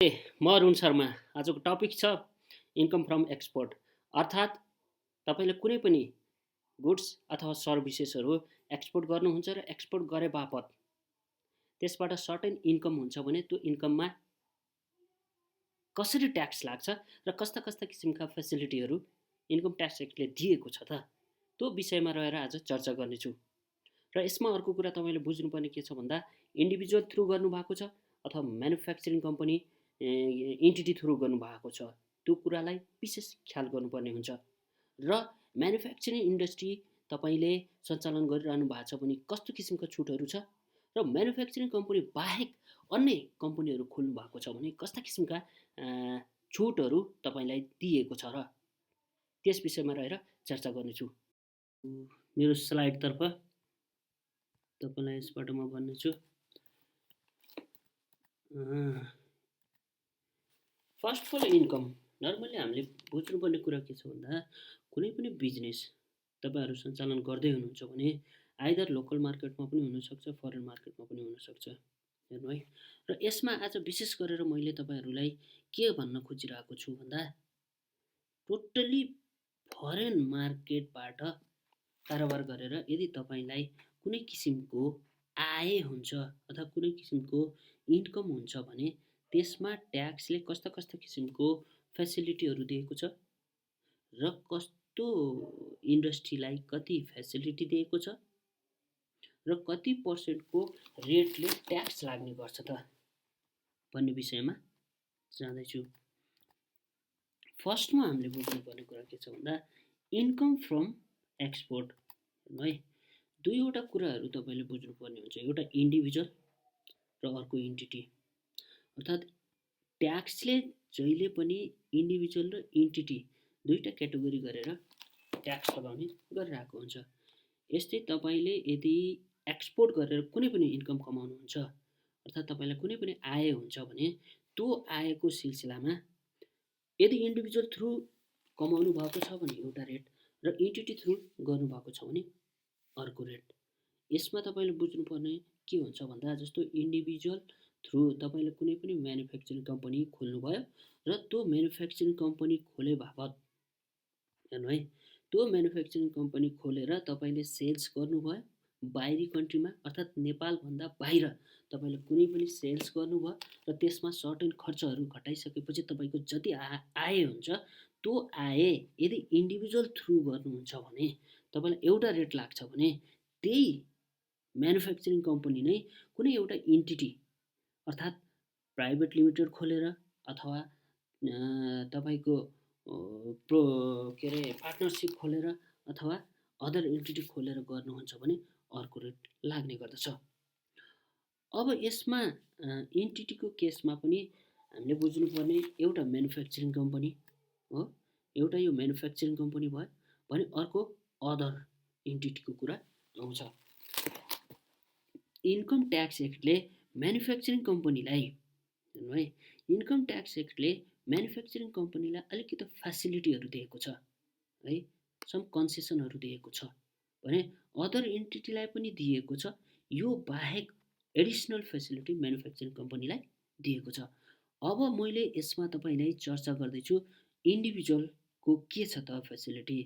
म अरुण शर्मा। आजको टपिक छ इन्कम फ्रम एक्सपोर्ट। अर्थात् तपाईँले कुनै पनि गुड्स अथवा सर्भिसेसहरू एक्सपोर्ट गर्नुहुन्छ र एक्सपोर्ट गरे बापत त्यसबाट सर्टेन इन्कम हुन्छ भने त्यो इन्कममा कसरी ट्याक्स लाग्छ र कस्ता कस्ता किसिमका फेसिलिटीहरू इन्कम ट्याक्स एक्टले दिएको छ त, त्यो विषयमा रहेर आज चर्चा गर्नेछु। र यसमा अर्को कुरा तपाईँले बुझ्नुपर्ने के छ भन्दा, इन्डिभिजुअल थ्रु गर्नुभएको छ अथवा म्यानुफ्याक्चरिङ कम्पनी एन्टिटी थ्रु गर्नुभएको छ, त्यो कुरालाई विशेष ख्याल गर्नुपर्ने हुन्छ। र म्यानुफ्याक्चरिङ इन्डस्ट्री तपाईँले सञ्चालन गरिरहनु भएको छ भने कस्तो किसिमका छुटहरू छ, र म्यानुफ्याक्चरिङ कम्पनी बाहेक अन्य कम्पनीहरू खोल्नु भएको छ भने कस्ता किसिमका छुटहरू तपाईँलाई दिएको छ, र त्यस विषयमा रहेर चर्चा गर्नेछु। मेरो स्लाइडतर्फ तपाईँलाई यसबाट म भन्नेछु। First of all income normally हामीले बुझ्नुपर्ने कुरा के छ भन्दा, कुनै पनि बिजनेस तपाईँहरू सञ्चालन गर्दै हुनुहुन्छ भने आइदर लोकल मार्केटमा पनि हुनसक्छ, फरेन मार्केटमा पनि हुनसक्छ, हेर्नु है। र यसमा आज विशेष गरेर मैले तपाईँहरूलाई के भन्न खोजिरहेको छु भन्दा, टोटल्ली फरेन मार्केटबाट कारोबार गरेर यदि तपाईँलाई कुनै किसिमको आय हुन्छ अथवा कुनै किसिमको इन्कम हुन्छ भने त्यसमा ट्याक्सले कस्ता कस्ता किसिमको फेसिलिटीहरू दिएको छ र कस्तो इन्डस्ट्रीलाई कति फेसिलिटी दिएको छ र कति पर्सेन्टको रेटले ट्याक्स लाग्ने गर्छ त भन्ने विषयमा जाँदैछु। फर्स्टमा हामीले बुझ्नुपर्ने कुरा के छ भन्दा, इन्कम फ्रम एक्सपोर्ट है। दुईवटा कुराहरू तपाईँले बुझ्नुपर्ने हुन्छ, एउटा इन्डिभिजुअल र अर्को इन्टिटी। अर्थात् ट्याक्सले जहिले पनि इन्डिभिजुअल र इन्टिटी दुईवटा क्याटेगोरी गरेर ट्याक्स लगाउने गरिरहेको हुन्छ। यस्तै तपाईँले यदि एक्सपोर्ट गरेर कुनै पनि इन्कम कमाउनुहुन्छ अर्थात् तपाईँलाई कुनै पनि आय हुन्छ भने त्यो आयको सिलसिलामा यदि इन्डिभिजुअल थ्रु कमाउनु भएको छ भने एउटा रेट र इन्टिटी थ्रु गर्नुभएको छ भने अर्को रेट। यसमा तपाईँले बुझ्नुपर्ने के हुन्छ भन्दा, जस्तो इन्डिभिजुअल थ्रु तपाईँले कुनै पनि म्यानुफ्याक्चरिङ कम्पनी खोल्नुभयो र त्यो म्यानुफ्याक्चरिङ कम्पनी खोले बापत हेर्नु है, त्यो म्यानुफ्याक्चरिङ कम्पनी खोलेर तपाईँले सेल्स गर्नुभयो बाहिरी कन्ट्रीमा अर्थात् नेपालभन्दा बाहिर तपाईँले कुनै पनि सेल्स गर्नुभयो र त्यसमा सर्टेन खर्चहरू घटाइसकेपछि तपाईँको जति आय हुन्छ त्यो आय यदि इन्डिभिजुअल थ्रु गर्नुहुन्छ भने तपाईँलाई एउटा रेट लाग्छ भने त्यही म्यानुफ्याक्चरिङ कम्पनी नै कुनै एउटा इन्टिटी अर्थात् प्राइभेट लिमिटेड खोलेर अथवा तपाईँको पार्टनरसिप खोलेर अथवा अदर इन्टिटी खोलेर गर्नुहुन्छ भने अर्को रेट लाग्ने गर्दछ। अब यसमा इन्टिटीको केसमा पनि हामीले बुझ्नुपर्ने एउटा म्यानुफ्याक्चरिङ कम्पनी हो, एउटा यो म्यानुफ्याक्चरिङ कम्पनी भयो भने अर्को अदर इन्टिटीको कुरा आउँछ। इन्कम ट्याक्स एक्टले म्यानुफ्याक्चरिङ कम्पनीलाई हेर्नु है, इन्कम ट्याक्स एक्टले म्यानुफ्याक्चरिङ कम्पनीलाई अलिकति फेसिलिटीहरू दिएको छ है, सम कन्सेसनहरू दिएको छ भने अदर इन्टिटीलाई पनि दिएको छ। यो बाहेक एडिसनल फेसिलिटी म्यानुफ्याक्चरिङ कम्पनीलाई दिएको छ। अब मैले यसमा तपाईँलाई चर्चा गर्दैछु इन्डिभिजुअलको के छ त फेसिलिटी।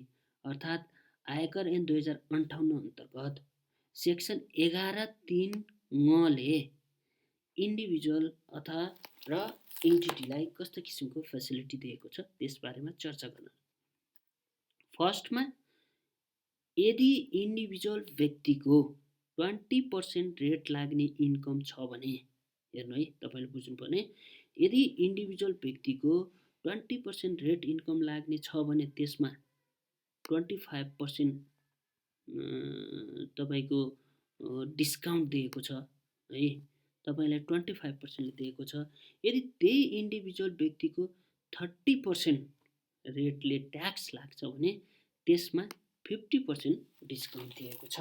अर्थात् आयकर ऐन 2058 अन्तर्गत सेक्सन 11(3) ले इन्डिभिजुअल अथवा र इन्टिटीलाई कस्तो किसिमको फेसिलिटी दिएको छ त्यसबारेमा चर्चा गर्न। फर्स्टमा, यदि इन्डिभिजुअल व्यक्तिको 20% रेट लाग्ने इन्कम छ भने हेर्नु है, तपाईँले बुझ्नुपर्ने, यदि इन्डिभिजुअल व्यक्तिको 20% रेट इन्कम लाग्ने छ भने त्यसमा 25% तपाईँको डिस्काउन्ट दिएको छ है, तपाईँलाई 25% दिएको छ। यदि त्यही इन्डिभिजुअल व्यक्तिको 30% रेटले ट्याक्स लाग्छ भने त्यसमा 50% डिस्काउन्ट दिएको छ,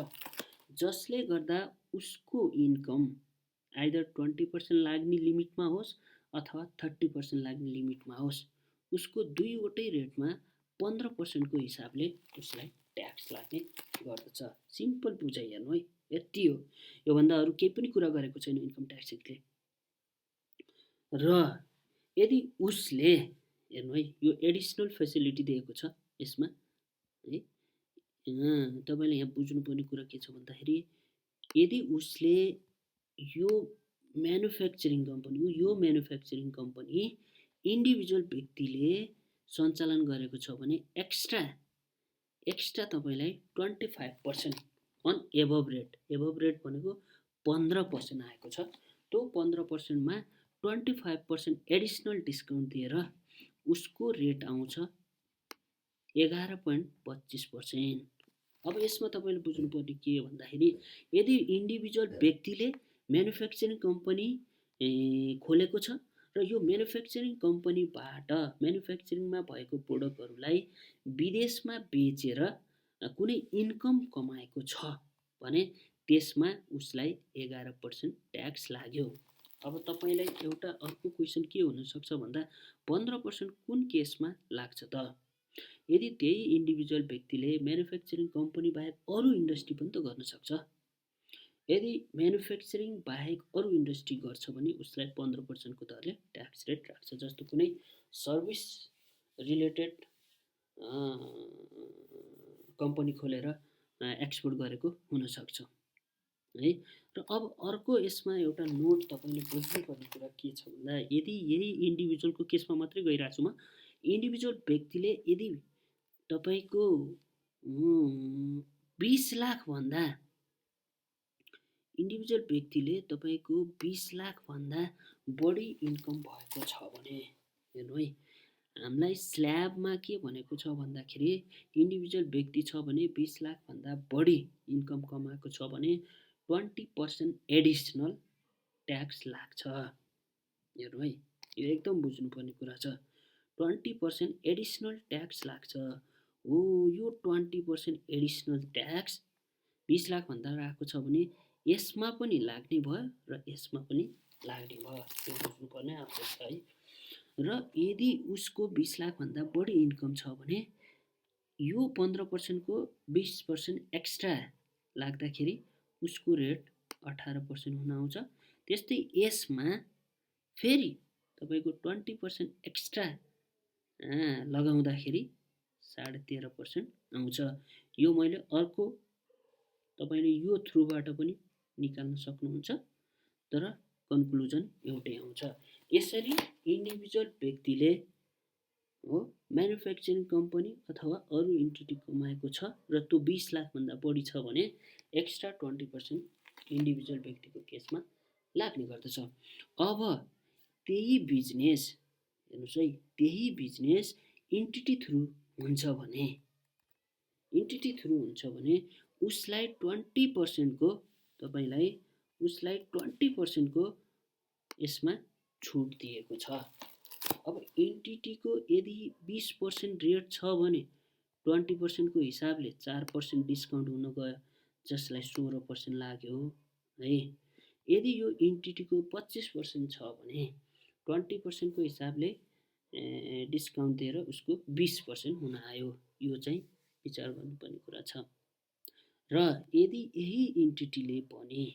जसले गर्दा उसको इन्कम आइदर 20% लाग्ने लिमिटमा होस् अथवा 30% लाग्ने लिमिटमा होस्, उसको दुईवटै रेटमा 15% को हिसाबले उसलाई ट्याक्स लाग्ने गर्दछ। सिम्पल बुझाइ हेर्नु है, यति हो, योभन्दा अरू केही पनि कुरा गरेको छैन इन्कम ट्याक्स एक्टले। र यदि उसले हेर्नु है यो एडिसनल फेसिलिटी दिएको छ यसमा है। तपाईँले यहाँ बुझ्नुपर्ने कुरा के छ भन्दाखेरि यदि उसले यो म्यानुफ्याक्चरिङ कम्पनी इन्डिभिजुअल व्यक्तिले सञ्चालन गरेको छ भने एक्स्ट्रा तपाईँलाई 25% अन एबभ रेट भनेको 15% आएको छ। त्यो 15%मा 25% एडिसनल डिस्काउन्ट दिएर उसको रेट आउँछ 11.25%। अब यसमा तपाईँले बुझ्नुपर्ने के भन्दाखेरि यदि इन्डिभिजुअल व्यक्तिले म्यानुफ्याक्चरिङ कम्पनी खोलेको छ र यो म्यानुफ्याक्चरिङ कम्पनीबाट म्यानुफ्याक्चरिङमा भएको प्रोडक्टहरूलाई विदेशमा बेचेर कुनै इन्कम कमाएको छ भने त्यसमा उसलाई 11% ट्याक्स लाग्यो। अब तपाईँलाई एउटा अर्को क्वेसन के हुनसक्छ भन्दा 15% कुन केसमा लाग्छ त? यदि त्यही इन्डिभिजुअल व्यक्तिले म्यानुफ्याक्चरिङ कम्पनी बाहेक अरू इन्डस्ट्री पनि त गर्न सक्छ। यदि म्यानुफ्याक्चरिङ बाहेक अरू इन्डस्ट्री गर्छ भने उसलाई 15% को दरले ट्याक्स रेट राख्छ। जस्तो कुनै सर्भिस रिलेटेड कम्पनी खोलेर एक्सपोर्ट गरेको हुनसक्छ है। र अब अर्को यसमा एउटा नोट तपाईँले बुझ्नुपर्ने कुरा के छ भन्दा यदि यही इन्डिभिजुअलको केसमा मात्रै गइरहेको छु म, इन्डिभिजुअल व्यक्तिले यदि तपाईँको 20 लाखभन्दा इन्डिभिजुअल व्यक्तिले तपाईँको 20 लाखभन्दा बढी इन्कम भएको छ भने हेर्नु है, हामीलाई स्ल्याबमा के भनेको छ भन्दाखेरि इन्डिभिजुअल व्यक्ति छ भने 20 लाखभन्दा बढी इन्कम कमाएको छ भने 20% एडिसनल ट्याक्स लाग्छ। हेर्नु है, यो एकदम बुझ्नुपर्ने कुरा छ। 20% एडिसनल ट्याक्स लाग्छ। हो, यो 20% एडिसनल ट्याक्स 20 लाखभन्दा आएको छ भने यसमा पनि लाग्ने भयो र यसमा पनि लाग्ने भयो, त्यो बुझ्नुपर्ने आवश्यक छ है। र यदि उसको 20 लाखभन्दा बढी इन्कम छ भने यो 15% को 20% एक्स्ट्रा लाग्दाखेरि उसको रेट 18% हुन आउँछ। त्यस्तै यसमा फेरि तपाईँको 20% एक्स्ट्रा लगाउँदाखेरि 13.5% आउँछ। यो मैले अर्को तपाईँले यो थ्रुबाट पनि निकाल्न सक्नुहुन्छ, तर कन्क्लुजन एउटै आउँछ। यसरी इन्डिभिजुअल व्यक्तिले हो म्यानुफ्याक्चरिङ कम्पनी अथवा अरू इन्टिटी कमाएको छ र त्यो 20 लाखभन्दा बढी छ भने एक्स्ट्रा 20% इन्डिभिजुअल व्यक्तिको केसमा लाग्ने गर्दछ। अब त्यही बिजनेस हेर्नुहोस् है, त्यही बिजनेस इन्टिटी थ्रु हुन्छ भने उसलाई 20% को तपाईँलाई उसलाई 20% को यसमा छुट दिएको छ। अब इन्टिटीको यदि 20% रेट छ भने 20% को हिसाबले 4% डिस्काउन्ट हुन गयो, जसलाई 16% लाग्यो है। यदि यो इन्टिटीको 25% छ भने 20% को हिसाबले डिस्काउन्ट दिएर उसको 20% हुन आयो। यो चाहिँ विचार गर्नुपर्ने कुरा छ। र यदि यही इन्टिटीले पनि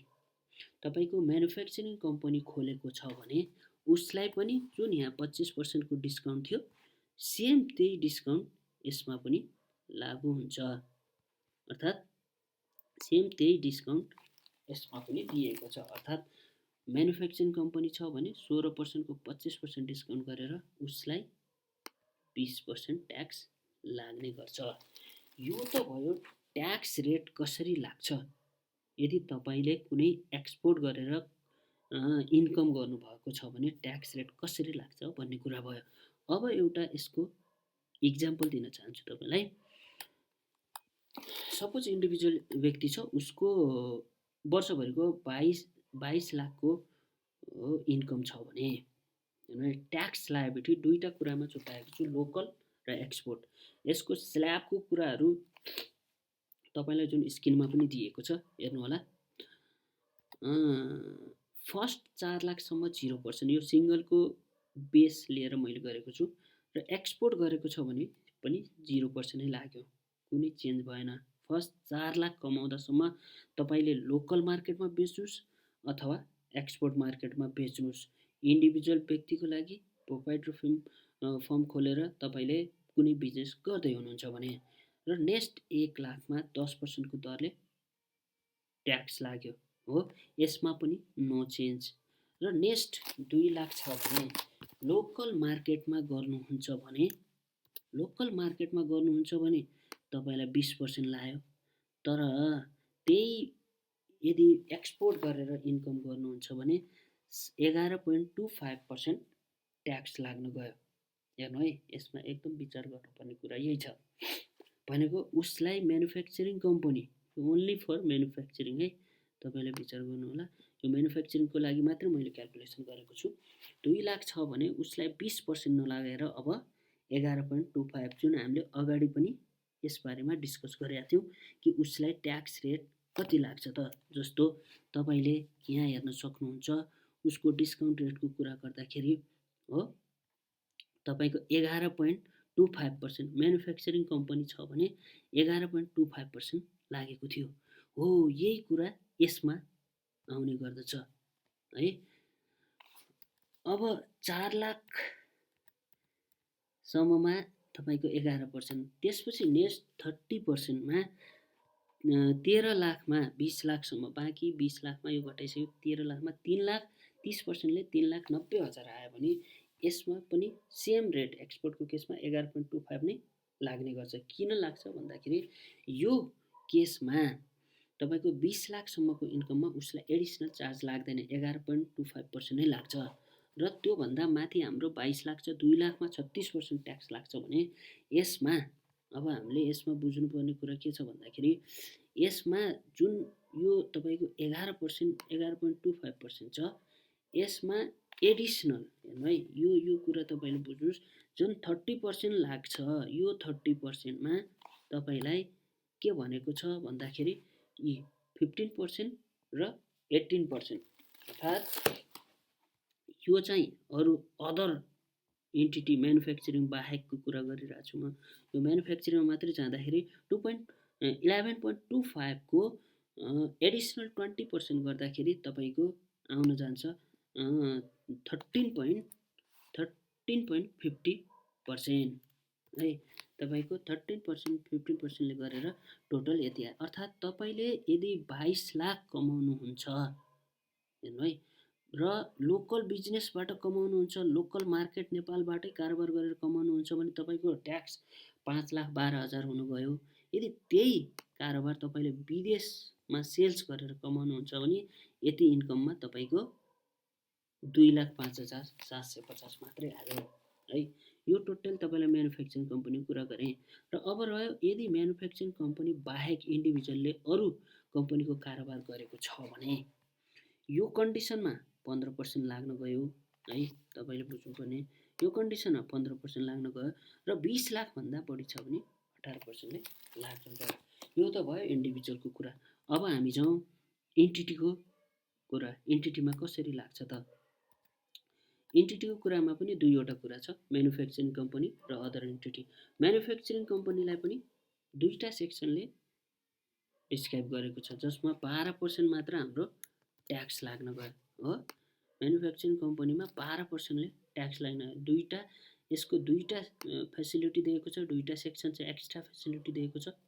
तपाईँको म्यानुफ्याक्चरिङ कम्पनी खोलेको छ भने उसलाई पनि जुन यहाँ 25% को डिस्काउन्ट थियो सेम त्यही डिस्काउन्ट यसमा पनि लागू हुन्छ। अर्थात् सेम त्यही डिस्काउन्ट यसमा पनि दिएको छ। अर्थात् म्यानुफ्याक्चरिङ कम्पनी छ भने 16% को 25% डिस्काउन्ट गरेर उसलाई 20% ट्याक्स लाग्ने गर्छ। यो त भयो ट्याक्स रेट कसरी लाग्छ। यदि तपाईँले कुनै एक्सपोर्ट गरेर इन्कम गर्नुभएको छ भने ट्याक्स रेट कसरी लाग्छ भन्ने कुरा भयो। अब एउटा यसको इक्जाम्पल दिन चाहन्छु तपाईँलाई। सपोज इन्डिभिजुअल व्यक्ति छ, उसको वर्षभरिको 22 लाखको इन्कम छ भने ट्याक्स लायबिलिटी दुईटा कुरामा छुट्याएको छु, लोकल र एक्सपोर्ट। यसको स्ल्याबको कुराहरू तपाईँलाई जुन स्क्रिनमा पनि दिएको छ हेर्नु होला। फर्स्ट 4 लाखसम्म 0%, यो सिङ्गलको बेस लिएर मैले गरेको छु। र एक्सपोर्ट गरेको छ भने पनि 0% नै लाग्यो, कुनै चेन्ज भएन। फर्स्ट 4 लाख कमाउँदासम्म तपाईँले लोकल मार्केटमा बेच्नुहोस् अथवा एक्सपोर्ट मार्केटमा बेच्नुहोस्। इन्डिभिजुअल व्यक्तिको लागि प्रोप्राइटर फर्म खोलेर तपाईँले कुनै बिजनेस गर्दै हुनुहुन्छ भने र नेक्स्ट 1 लाखमा 10% दरले ट्याक्स लाग्यो हो, यसमा पनि नो चेन्ज। र नेक्स्ट 2 लाख छ भने लोकल मार्केटमा गर्नुहुन्छ भने तपाईँलाई 20% लाग्यो। तर त्यही यदि एक्सपोर्ट गरेर इन्कम गर्नुहुन्छ भने 11.25% ट्याक्स लाग्न गयो। हेर्नु है, यसमा एकदम विचार गर्नुपर्ने कुरा यही छ। भनेको उसलाई manufacturing company, only for manufacturing है, तपाईँले विचार गर्नु होला। यो म्यानुफ्याक्चरिङको लागि मात्र मैले क्याल्कुलेसन गरेको छु। 2 लाख छ भने उसलाई 20% नलागेर अब 11.25, जुन हामीले अगाडि पनि यसबारेमा डिस्कस गरेका थियौँ कि उसलाई ट्याक्स रेट कति लाग्छ त। जस्तो तपाईँले यहाँ हेर्न सक्नुहुन्छ, उसको डिस्काउन्ट रेटको कुरा गर्दाखेरि हो, तपाईँको 11.25%, म्यानुफ्याक्चरिङ कम्पनी छ भने 11.25% लागेको थियो हो। यही कुरा यसमा आउने गर्दछ है। अब 4 लाखसम्ममा तपाईँको 11%, त्यसपछि नेक्स्ट 30%मा 13 लाखमा 20 लाखसम्म, बाँकी 20 लाखमा यो घटाइसक्यो, 13 लाखमा 3 लाख 30%ले 3,90,000 आयो भने यसमा पनि सेम रेट, एक्सपोर्टको केसमा 11.25 नै लाग्ने गर्छ। किन लाग्छ भन्दाखेरि यो केसमा तपाईँको 20 लाखसम्मको इन्कममा उसलाई एडिसनल चार्ज लाग्दैन, 11.25% नै लाग्छ। र त्योभन्दा माथि हाम्रो 22 लाख छ, 2 लाखमा 36% ट्याक्स लाग्छ भने यसमा अब हामीले यसमा बुझ्नुपर्ने कुरा के छ भन्दाखेरि यसमा जुन यो तपाईँको 11.25% छ, यसमा एडिसनल, हेर्नु है, यो कुरा तपाईँले बुझ्नुहोस्, जुन 30% लाग्छ, यो 30%मा तपाईँलाई के भनेको छ भन्दाखेरि यी 15% र 18%, अर्थात् यो चाहिँ अरू अदर एन्टिटी म्यानुफ्याक्चरिङ बाहेकको कुरा गरिरहेको छु म। यो म्यानुफ्याक्चरिङमा मात्रै जाँदाखेरि 11.25 को एडिसनल 20% गर्दाखेरि तपाईँको आउन जान्छ 13.50% है। तपाईँको 13% 15%ले गरेर टोटल यति आयो। अर्थात् तपाईँले यदि 22 लाख कमाउनुहुन्छ, हेर्नु है, र लोकल बिजनेसबाट कमाउनुहुन्छ, लोकल मार्केट नेपालबाटै कारोबार गरेर कमाउनुहुन्छ भने तपाईँको ट्याक्स 5,12,000 हुनुभयो। यदि त्यही कारोबार तपाईँले विदेशमा सेल्स गरेर कमाउनुहुन्छ भने यति इन्कममा तपाईँको 2,05,750 मात्रै आयो है। यो टोटल तपाईँलाई म्यानुफ्याक्चरिङ कम्पनीको कुरा गरेँ। र अब रह्यो यदि म्यानुफ्याक्चरिङ कम्पनी बाहेक इन्डिभिजुअलले अरू कम्पनीको कारोबार गरेको छ भने यो कन्डिसनमा 15% लाग्न गयो है। तपाईँले बुझ्नुपर्ने यो कन्डिसनमा 15% लाग्न गयो र 20 लाखभन्दा बढी छ भने 18%ले लाग्न गयो। यो त भयो इन्डिभिजुअलको कुरा। अब हामी जाउँ एन्टिटीको कुरा। एन्टिटीमा कसरी लाग्छ त? एन्टिटीको कुरामा पनि दुईवटा कुरा छ, म्यानुफ्याक्चरिङ कम्पनी र अदर एन्टिटी। म्यानुफ्याक्चरिङ कम्पनीलाई पनि दुईटा सेक्सनले डिस्क्राइब गरेको छ, जसमा 12% मात्र हाम्रो ट्याक्स लाग्न गयो हो। म्यानुफ्याक्चरिङ कम्पनीमा 12%ले ट्याक्स लाग्न गयो। यसको दुईटा फेसिलिटी दिएको छ, दुईटा सेक्सन चाहिँ एक्स्ट्रा फेसिलिटी दिएको छ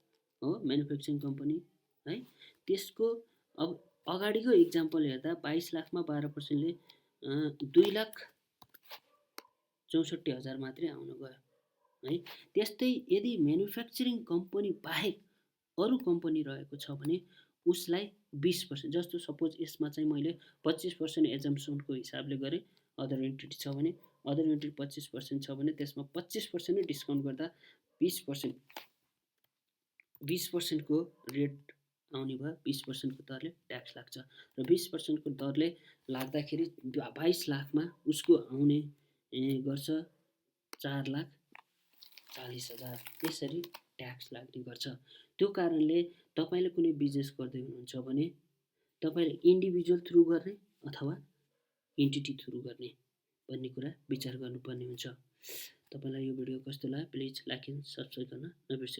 हो म्यानुफ्याक्चरिङ कम्पनी है। त्यसको अब अगाडिको इक्जाम्पल हेर्दा 22 लाखमा 12%ले 2,64,000 मात्रै आउन गयो है। त्यस्तै यदि म्यानुफ्याक्चरिङ कम्पनी बाहेक अरू कम्पनी रहेको छ भने उसलाई 20%, जस्तो सपोज यसमा चाहिँ मैले 25% एजम्सनको हिसाबले गरेँ। अदर एन्टिटी छ भने, अदर एन्टिटी 25% छ भने त्यसमा 25% नै डिस्काउन्ट गर्दा 20% को रेट आउने भयो। 20% को दरले ट्याक्स लाग्छ र 20% को दरले लाग्दाखेरि 22 लाखमा उसको आउने गर्छ 4,40,000, यसरी ट्याक्स लाग्ने गर्छ। त्यो कारणले तपाईँले कुनै बिजनेस गर्दै हुनुहुन्छ भने तपाईँले इन्डिभिजुअल थ्रु गर्ने अथवा एन्टिटी थ्रु गर्ने भन्ने कुरा विचार गर्नुपर्ने हुन्छ। तपाईँलाई यो भिडियो कस्तो लाग्यो प्लिज लाइक एन्ड सब्सक्राइब गर्न नबिर्सनु।